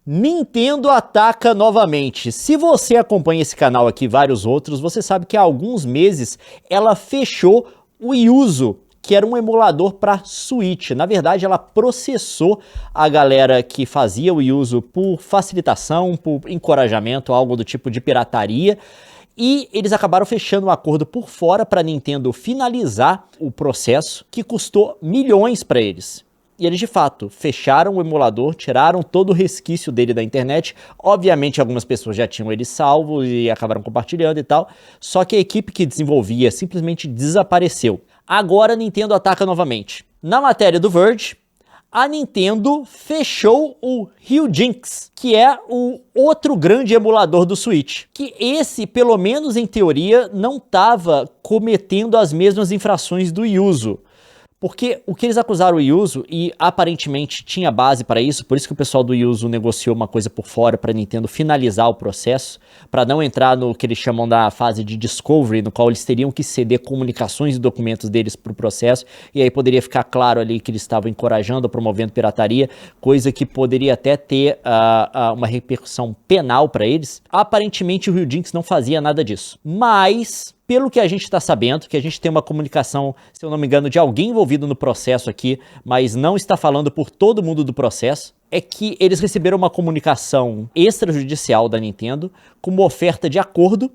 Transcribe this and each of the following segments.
Nintendo ataca novamente. Se você acompanha esse canal aqui e vários outros, você sabe que há alguns meses ela fechou o Yuzu, que era um emulador para Switch. Na verdade, ela processou a galera que fazia o Yuzu por facilitação, por encorajamento, algo do tipo de pirataria. E eles acabaram fechando um acordo por fora para a Nintendo finalizar o processo, que custou milhões para eles. E eles, de fato, fecharam o emulador, tiraram todo o resquício dele da internet. Obviamente, algumas pessoas já tinham ele salvo e acabaram compartilhando e tal. Só que a equipe que desenvolvia simplesmente desapareceu. Agora a Nintendo ataca novamente. Na matéria do Verge, a Nintendo fechou o Ryujinx, que é o outro grande emulador do Switch. Que esse, pelo menos em teoria, não estava cometendo as mesmas infrações do Yuzu. Porque o que eles acusaram o Yuzu, e aparentemente tinha base para isso, por isso que o pessoal do Yuzu negociou uma coisa por fora para a Nintendo finalizar o processo, para não entrar no que eles chamam da fase de discovery, no qual eles teriam que ceder comunicações e documentos deles para o processo, e aí poderia ficar claro ali que eles estavam encorajando ou promovendo pirataria, coisa que poderia até ter uma repercussão penal para eles. Aparentemente o Ryujinx não fazia nada disso, mas pelo que a gente está sabendo, que a gente tem uma comunicação, se eu não me engano, de alguém envolvido no processo aqui, mas não está falando por todo mundo do processo, é que eles receberam uma comunicação extrajudicial da Nintendo com uma oferta de acordo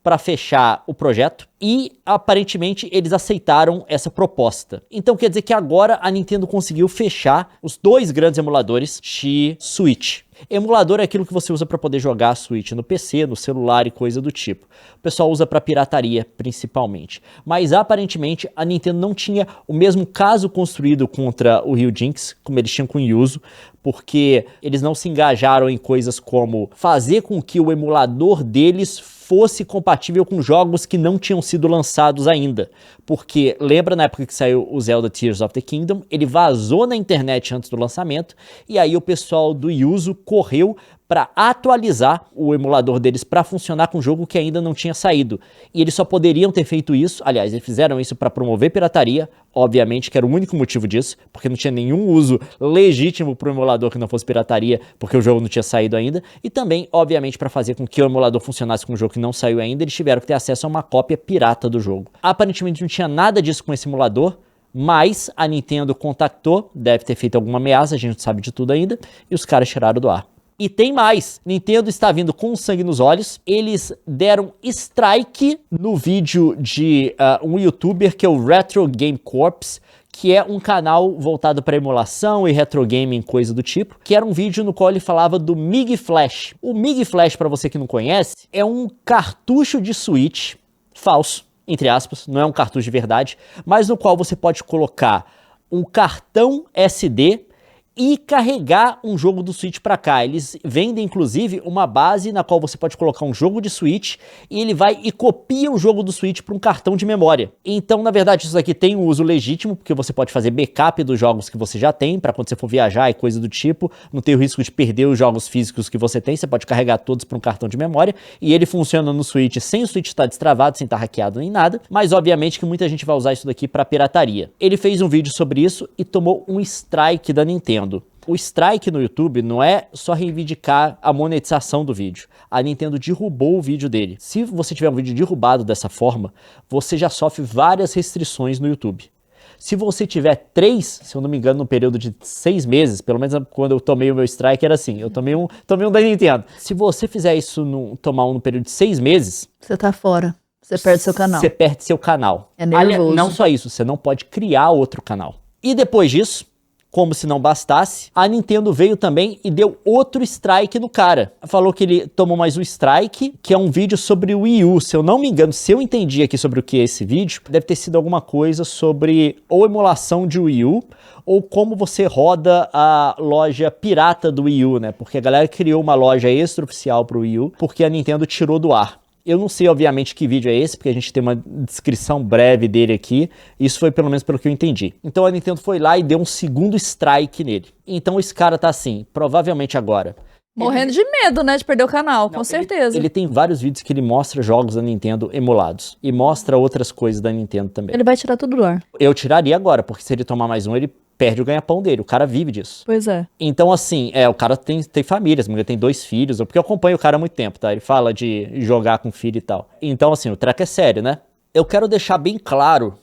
para fechar o projeto e aparentemente eles aceitaram essa proposta. Então quer dizer que agora a Nintendo conseguiu fechar os dois grandes emuladores de Switch. Emulador é aquilo que você usa para poder jogar a Switch no PC, no celular e coisa do tipo. O pessoal usa para pirataria, principalmente. Mas, aparentemente, a Nintendo não tinha o mesmo caso construído contra o Ryujinx, como eles tinham com o Yuzu, porque eles não se engajaram em coisas como fazer com que o emulador deles fosse compatível com jogos que não tinham sido lançados ainda. Porque, lembra na época que saiu o Zelda Tears of the Kingdom, ele vazou na internet antes do lançamento, e aí o pessoal do Yuzu correu para atualizar o emulador deles para funcionar com um jogo que ainda não tinha saído. E eles só poderiam ter feito isso, aliás, eles fizeram isso para promover pirataria, obviamente que era o único motivo disso, porque não tinha nenhum uso legítimo para o emulador que não fosse pirataria, porque o jogo não tinha saído ainda, e também, obviamente, para fazer com que o emulador funcionasse com um jogo que não saiu ainda, eles tiveram que ter acesso a uma cópia pirata do jogo. Aparentemente não tinha nada disso com esse emulador, mas a Nintendo contactou, deve ter feito alguma ameaça, a gente não sabe de tudo ainda, e os caras tiraram do ar. E tem mais, Nintendo está vindo com sangue nos olhos, eles deram strike no vídeo de um youtuber que é o Retro Game Corps, que é um canal voltado para emulação e retro gaming, coisa do tipo, que era um vídeo no qual ele falava do MIG Flash. O MIG Flash, para você que não conhece, é um cartucho de Switch falso, entre aspas, não é um cartucho de verdade, mas no qual você pode colocar um cartão SD e carregar um jogo do Switch para cá. Eles vendem, inclusive, uma base na qual você pode colocar um jogo de Switch e ele vai e copia o jogo do Switch para um cartão de memória. Então, na verdade, isso aqui tem um uso legítimo, porque você pode fazer backup dos jogos que você já tem, para quando você for viajar e coisa do tipo, não ter o risco de perder os jogos físicos que você tem, você pode carregar todos para um cartão de memória, e ele funciona no Switch sem o Switch estar destravado, sem estar hackeado nem nada, mas obviamente que muita gente vai usar isso daqui para pirataria. Ele fez um vídeo sobre isso e tomou um strike da Nintendo. O strike no YouTube não é só reivindicar a monetização do vídeo. A Nintendo derrubou o vídeo dele. Se você tiver um vídeo derrubado dessa forma, você já sofre várias restrições no YouTube. Se você tiver 3, se eu não me engano, no período de 6 meses, pelo menos quando eu tomei o meu strike era assim, eu tomei um da Nintendo. Se você fizer isso, tomar um no período de 6 meses... Você tá fora. Você perde seu canal. Você perde seu canal. É nervoso. Não só isso, você não pode criar outro canal. E depois disso, como se não bastasse, a Nintendo veio também e deu outro strike no cara. Falou que ele tomou mais um strike, que é um vídeo sobre o Wii U. Se eu não me engano, se eu entendi aqui sobre o que é esse vídeo, deve ter sido alguma coisa sobre ou emulação de Wii U, ou como você roda a loja pirata do Wii U, né? Porque a galera criou uma loja extraoficial pro Wii U, porque a Nintendo tirou do ar. Eu não sei, obviamente, que vídeo é esse, porque a gente tem uma descrição breve dele aqui. Isso foi pelo menos pelo que eu entendi. Então a Nintendo foi lá e deu um segundo strike nele. Então esse cara tá assim, provavelmente agora. Morrendo de medo, né, de perder o canal, com certeza. Ele tem vários vídeos que ele mostra jogos da Nintendo emulados. E mostra outras coisas da Nintendo também. Ele vai tirar tudo do ar. Eu tiraria agora, porque se ele tomar mais um, ele perde o ganha-pão dele, o cara vive disso. Pois é. Então, assim, o cara tem família, se não me engano, tem 2 filhos, porque eu acompanho o cara há muito tempo, tá? Ele fala de jogar com filho e tal. Então, assim, o treco é sério, né? Eu quero deixar bem claro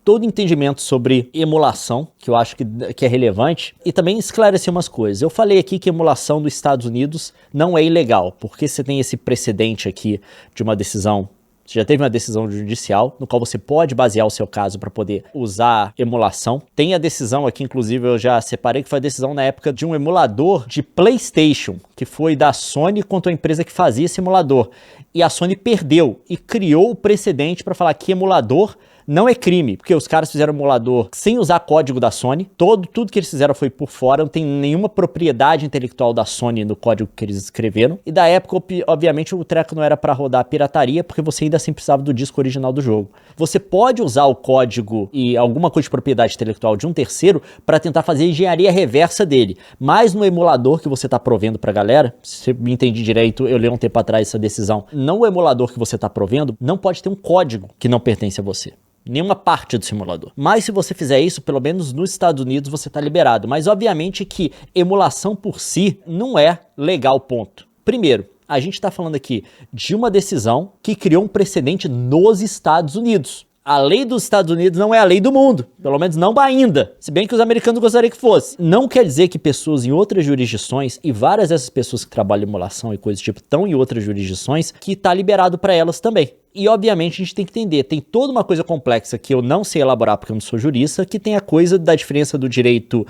todo entendimento sobre emulação, que eu acho que é relevante, e também esclarecer umas coisas. Eu falei aqui que emulação dos Estados Unidos não é ilegal, porque você tem esse precedente aqui de uma decisão. Você já teve uma decisão judicial, no qual você pode basear o seu caso para poder usar emulação. Tem a decisão aqui, inclusive, eu já separei, que foi a decisão na época de um emulador de PlayStation, que foi da Sony contra a empresa que fazia esse emulador. E a Sony perdeu e criou o precedente para falar que emulador não é crime, porque os caras fizeram emulador sem usar código da Sony, tudo que eles fizeram foi por fora, não tem nenhuma propriedade intelectual da Sony no código que eles escreveram. E da época, obviamente, o treco não era para rodar pirataria, porque você ainda assim precisava do disco original do jogo. Você pode usar o código e alguma coisa de propriedade intelectual de um terceiro para tentar fazer a engenharia reversa dele, mas no emulador que você está provendo para a galera, se eu me entendi direito, eu li um tempo atrás essa decisão, no emulador que você está provendo, não pode ter um código que não pertence a você. Nenhuma parte do simulador. Mas se você fizer isso, pelo menos nos Estados Unidos, você está liberado. Mas obviamente que emulação por si não é legal, ponto. Primeiro, a gente está falando aqui de uma decisão que criou um precedente nos Estados Unidos. A lei dos Estados Unidos não é a lei do mundo, pelo menos não ainda, se bem que os americanos gostariam que fosse. Não quer dizer que pessoas em outras jurisdições, e várias dessas pessoas que trabalham em emulação e coisas do tipo estão em outras jurisdições, que está liberado para elas também. E obviamente a gente tem que entender, tem toda uma coisa complexa que eu não sei elaborar porque eu não sou jurista, que tem a coisa da diferença do direito,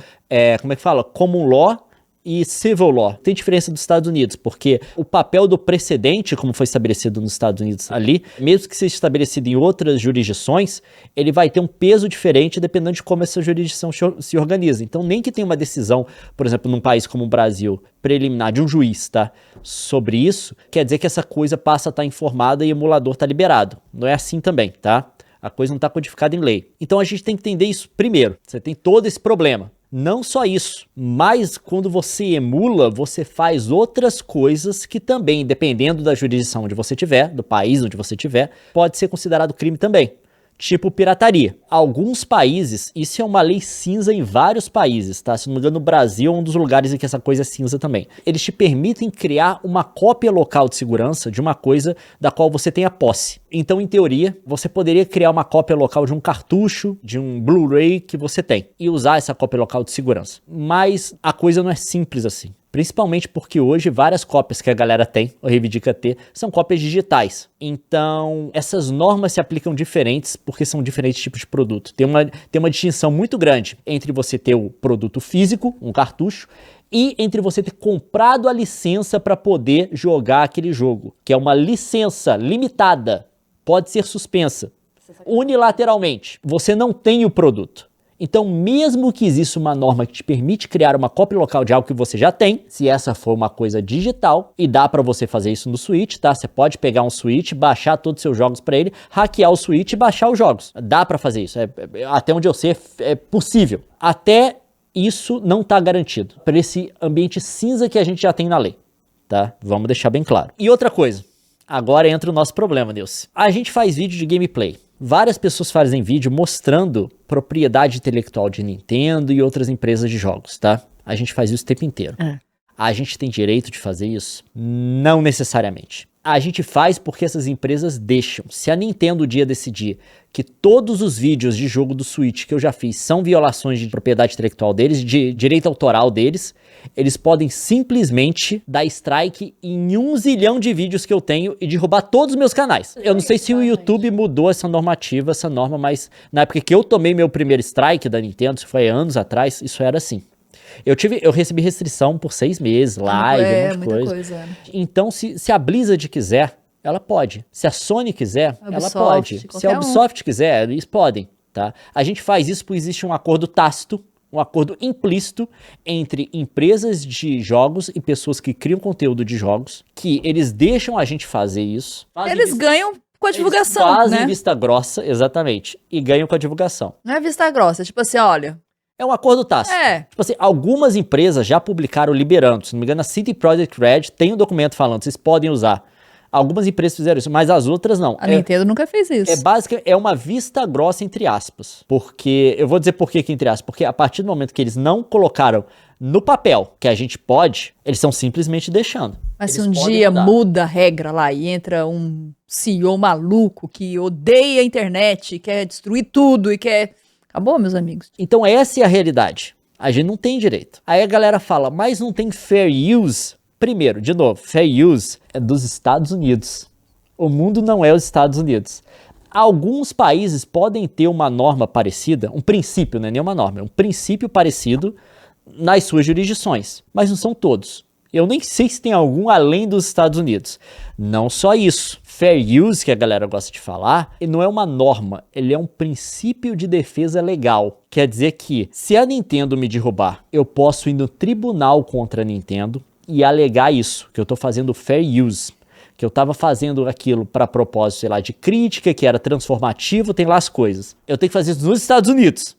common law e civil law. Tem diferença dos Estados Unidos, porque o papel do precedente, como foi estabelecido nos Estados Unidos ali, mesmo que seja estabelecido em outras jurisdições, ele vai ter um peso diferente dependendo de como essa jurisdição se organiza. Então, nem que tenha uma decisão, por exemplo, num país como o Brasil, preliminar de um juiz, tá, sobre isso, quer dizer que essa coisa passa a estar informada e o emulador está liberado. Não é assim também, tá? A coisa não está codificada em lei. Então, a gente tem que entender isso primeiro. Você tem todo esse problema. Não só isso, mas quando você emula, você faz outras coisas que também, dependendo da jurisdição onde você estiver, do país onde você estiver, pode ser considerado crime também. Tipo pirataria. Alguns países, isso é uma lei cinza em vários países, tá? Se não me engano, no Brasil é um dos lugares em que essa coisa é cinza também. Eles te permitem criar uma cópia local de segurança de uma coisa da qual você tem a posse. Então, em teoria, você poderia criar uma cópia local de um cartucho, de um Blu-ray que você tem, e usar essa cópia local de segurança. Mas a coisa não é simples assim. Principalmente porque hoje várias cópias que a galera tem, ou reivindica ter, são cópias digitais. Então, essas normas se aplicam diferentes porque são diferentes tipos de produto. Tem uma distinção muito grande entre você ter o produto físico, um cartucho, e entre você ter comprado a licença para poder jogar aquele jogo, que é uma licença limitada, pode ser suspensa unilateralmente. Você não tem o produto. Então, mesmo que exista uma norma que te permite criar uma cópia local de algo que você já tem, se essa for uma coisa digital, e dá para você fazer isso no Switch, tá? Você pode pegar um Switch, baixar todos os seus jogos para ele, hackear o Switch e baixar os jogos. Dá para fazer isso. Até onde eu sei, é possível. Até isso não está garantido para esse ambiente cinza que a gente já tem na lei, tá? Vamos deixar bem claro. E outra coisa, agora entra o nosso problema, Nilce. A gente faz vídeo de gameplay. Várias pessoas fazem vídeo mostrando propriedade intelectual de Nintendo e outras empresas de jogos, tá? A gente faz isso o tempo inteiro. A gente tem direito de fazer isso? Não necessariamente. A gente faz porque essas empresas deixam. Se a Nintendo um dia decidir que todos os vídeos de jogo do Switch que eu já fiz são violações de propriedade intelectual deles, de direito autoral deles, eles podem simplesmente dar strike em 1 zilhão de vídeos que eu tenho e derrubar todos os meus canais. Eu não sei se o YouTube mudou essa norma, mas na época que eu tomei meu primeiro strike da Nintendo, isso foi anos atrás, isso era assim. Eu recebi restrição por 6 meses, live, um monte de coisa. Então, se a Blizzard quiser, ela pode. Se a Sony quiser, ela pode. Se a Ubisoft quiser, eles podem, tá? A gente faz isso porque existe um acordo tácito, um acordo implícito entre empresas de jogos e pessoas que criam conteúdo de jogos, que eles deixam a gente fazer isso. Eles ganham com a divulgação, eles fazem vista grossa, exatamente, e ganham com a divulgação. Não é vista grossa, tipo assim, olha... É um acordo tácito. Tipo assim, algumas empresas já publicaram liberando. Se não me engano, a CD Projekt Red tem um documento falando, vocês podem usar. Algumas empresas fizeram isso, mas as outras não. A Nintendo nunca fez isso. É uma vista grossa, entre aspas. Porque, eu vou dizer por que entre aspas, porque a partir do momento que eles não colocaram no papel que a gente pode, eles estão simplesmente deixando. Mas se Eles um podem dia mudar. muda a regra lá e entra um CEO maluco que odeia a internet, quer destruir tudo e quer... Acabou, meus amigos. Então essa é a realidade. A gente não tem direito. Aí a galera fala, mas não tem fair use? Primeiro, de novo, fair use é dos Estados Unidos. O mundo não é os Estados Unidos. Alguns países podem ter uma norma parecida, um princípio, não é nem uma norma, é um princípio parecido nas suas jurisdições, mas não são todos. Eu nem sei se tem algum além dos Estados Unidos. Não só isso. Fair use, que a galera gosta de falar, ele não é uma norma, ele é um princípio de defesa legal. Quer dizer que, se a Nintendo me derrubar, eu posso ir no tribunal contra a Nintendo e alegar isso, que eu estou fazendo fair use. Que eu estava fazendo aquilo para propósito, sei lá, de crítica, que era transformativo, tem lá as coisas. Eu tenho que fazer isso nos Estados Unidos.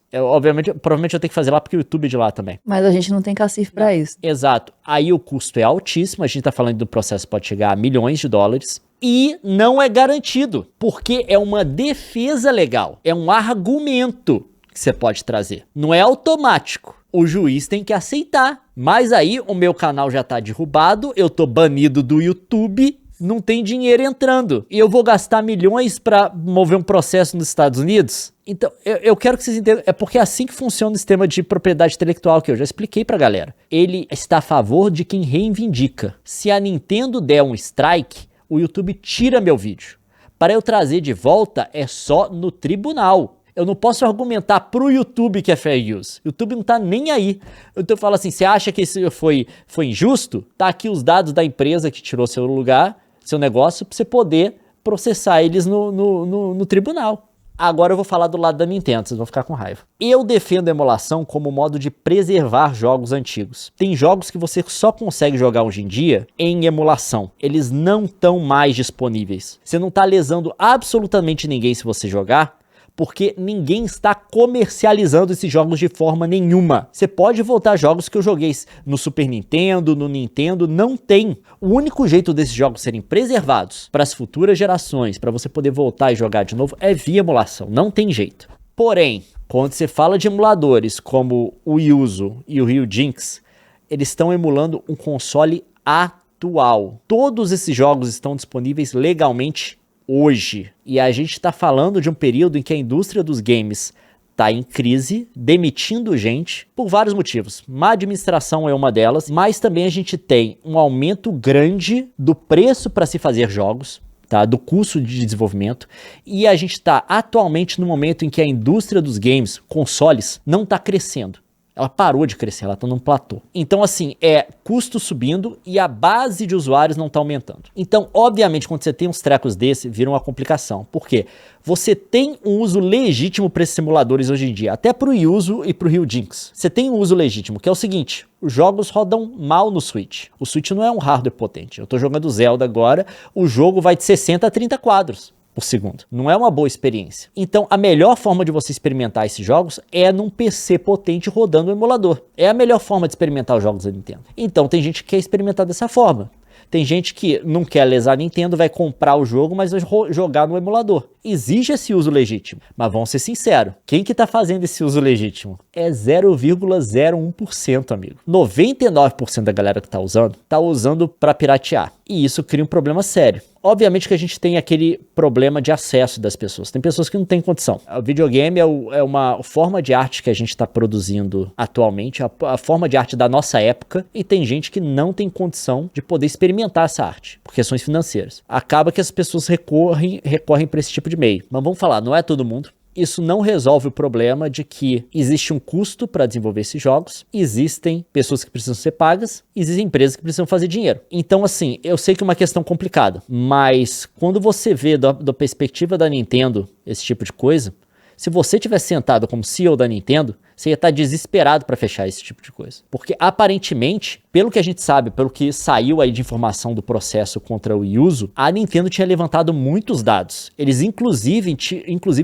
Provavelmente eu tenho que fazer lá porque o YouTube é de lá também. Mas a gente não tem cacife pra isso. Exato. Aí o custo é altíssimo, a gente tá falando do processo que pode chegar a milhões de dólares. E não é garantido, porque é uma defesa legal, é um argumento que você pode trazer. Não é automático. O juiz tem que aceitar. Mas aí o meu canal já tá derrubado, eu tô banido do YouTube, não tem dinheiro entrando. E eu vou gastar milhões para mover um processo nos Estados Unidos? Então, eu quero que vocês entendam. É porque é assim que funciona o sistema de propriedade intelectual, que eu já expliquei pra galera. Ele está a favor de quem reivindica. Se a Nintendo der um strike, o YouTube tira meu vídeo. Para eu trazer de volta, é só no tribunal. Eu não posso argumentar pro YouTube que é fair use. O YouTube não tá nem aí. Então eu falo assim, você acha que isso foi injusto? Tá aqui os dados da empresa que tirou seu lugar, seu negócio, pra você poder processar eles no tribunal. Agora eu vou falar do lado da Nintendo, vocês vão ficar com raiva. Eu defendo a emulação como modo de preservar jogos antigos. Tem jogos que você só consegue jogar hoje em dia em emulação. Eles não estão mais disponíveis. Você não tá lesando absolutamente ninguém se você jogar, porque ninguém está comercializando esses jogos de forma nenhuma. Você pode voltar a jogos que eu joguei no Super Nintendo, no Nintendo, não tem. O único jeito desses jogos serem preservados para as futuras gerações, para você poder voltar e jogar de novo, é via emulação, não tem jeito. Porém, quando você fala de emuladores como o Yuzu e o Ryujinx, eles estão emulando um console atual. Todos esses jogos estão disponíveis legalmente hoje. E a gente está falando de um período em que a indústria dos games está em crise, demitindo gente por vários motivos. Má administração é uma delas, mas também a gente tem um aumento grande do preço para se fazer jogos, tá? Do custo de desenvolvimento. E a gente está atualmente no momento em que a indústria dos games, consoles, não está crescendo. Ela parou de crescer, ela está num platô. Então, assim, é custo subindo e a base de usuários não está aumentando. Então, obviamente, quando você tem uns trecos desse, vira uma complicação. Por quê? Você tem um uso legítimo para esses simuladores hoje em dia, até para o Yuzu e para o Ryujinx. Você tem um uso legítimo, que é o seguinte: os jogos rodam mal no Switch. O Switch não é um hardware potente. Eu estou jogando Zelda agora, o jogo vai de 60 a 30 quadros por segundo. Não é uma boa experiência. Então, a melhor forma de você experimentar esses jogos é num PC potente rodando o emulador. É a melhor forma de experimentar os jogos da Nintendo. Então, tem gente que quer experimentar dessa forma. Tem gente que não quer lesar a Nintendo, vai comprar o jogo, mas vai jogar no emulador. Exige esse uso legítimo. Mas vamos ser sinceros, quem que tá fazendo esse uso legítimo? É 0,01%, amigo. 99% da galera que tá usando para piratear. E isso cria um problema sério. Obviamente que a gente tem aquele problema de acesso das pessoas. Tem pessoas que não têm condição. O videogame é uma forma de arte que a gente está produzindo atualmente, a forma de arte da nossa época, e tem gente que não tem condição de poder experimentar essa arte, por questões financeiras. Acaba que as pessoas recorrem para esse tipo de meio. Mas vamos falar, não é todo mundo. Isso não resolve o problema de que existe um custo para desenvolver esses jogos, existem pessoas que precisam ser pagas, existem empresas que precisam fazer dinheiro. Então, assim, eu sei que é uma questão complicada, mas quando você vê da perspectiva da Nintendo esse tipo de coisa, se você tivesse sentado como CEO da Nintendo, Você ia estar desesperado para fechar esse tipo de coisa. Porque aparentemente, pelo que a gente sabe, pelo que saiu aí de informação do processo contra o Yuzu, a Nintendo tinha levantado muitos dados. Eles inclusive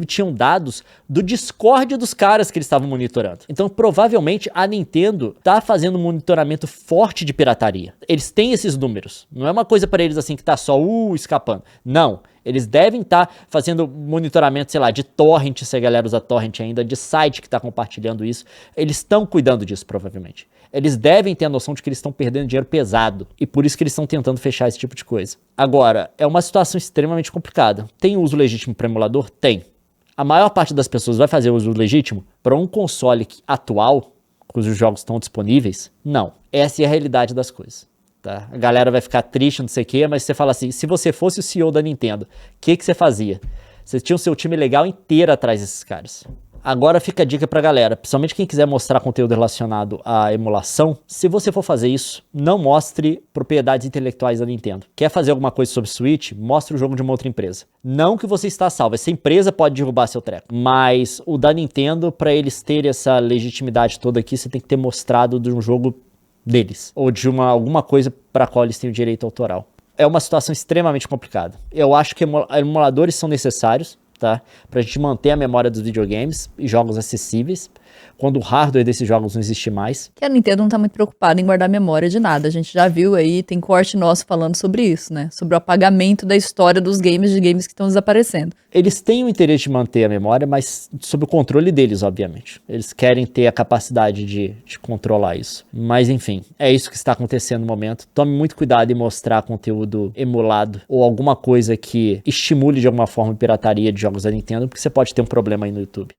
tinham dados do Discord dos caras que eles estavam monitorando. Então provavelmente a Nintendo tá fazendo um monitoramento forte de pirataria. Eles têm esses números. Não é uma coisa para eles assim que tá só escapando. Não. Eles devem estar fazendo monitoramento, sei lá, de torrent, se a galera usa torrent ainda, de site que está compartilhando isso. Eles estão cuidando disso, provavelmente. Eles devem ter a noção de que eles estão perdendo dinheiro pesado. E por isso que eles estão tentando fechar esse tipo de coisa. Agora, é uma situação extremamente complicada. Tem uso legítimo para emulador? Tem. A maior parte das pessoas vai fazer uso legítimo para um console atual, cujos jogos estão disponíveis? Não. Essa é a realidade das coisas. Tá? A galera vai ficar triste, não sei o quê, mas você fala assim, se você fosse o CEO da Nintendo, o que você fazia? Você tinha o seu time legal inteiro atrás desses caras. Agora fica a dica pra galera, principalmente quem quiser mostrar conteúdo relacionado à emulação, se você for fazer isso, não mostre propriedades intelectuais da Nintendo. Quer fazer alguma coisa sobre Switch? Mostre o jogo de uma outra empresa. Não que você está salvo, essa empresa pode derrubar seu treco, mas o da Nintendo, pra eles terem essa legitimidade toda aqui, você tem que ter mostrado de um jogo deles, ou de alguma coisa para a qual eles têm o direito autoral. É uma situação extremamente complicada. Eu acho que emuladores são necessários, tá? Pra gente manter a memória dos videogames e jogos acessíveis, quando o hardware desses jogos não existe mais. Que a Nintendo não tá muito preocupada em guardar memória de nada. A gente já viu aí, tem corte nosso falando sobre isso, né? Sobre o apagamento da história dos games, de games que estão desaparecendo. Eles têm o interesse de manter a memória, mas sob o controle deles, obviamente. Eles querem ter a capacidade de controlar isso. Mas enfim, é isso que está acontecendo no momento. Tome muito cuidado em mostrar conteúdo emulado ou alguma coisa que estimule de alguma forma a pirataria de jogos da Nintendo, porque você pode ter um problema aí no YouTube.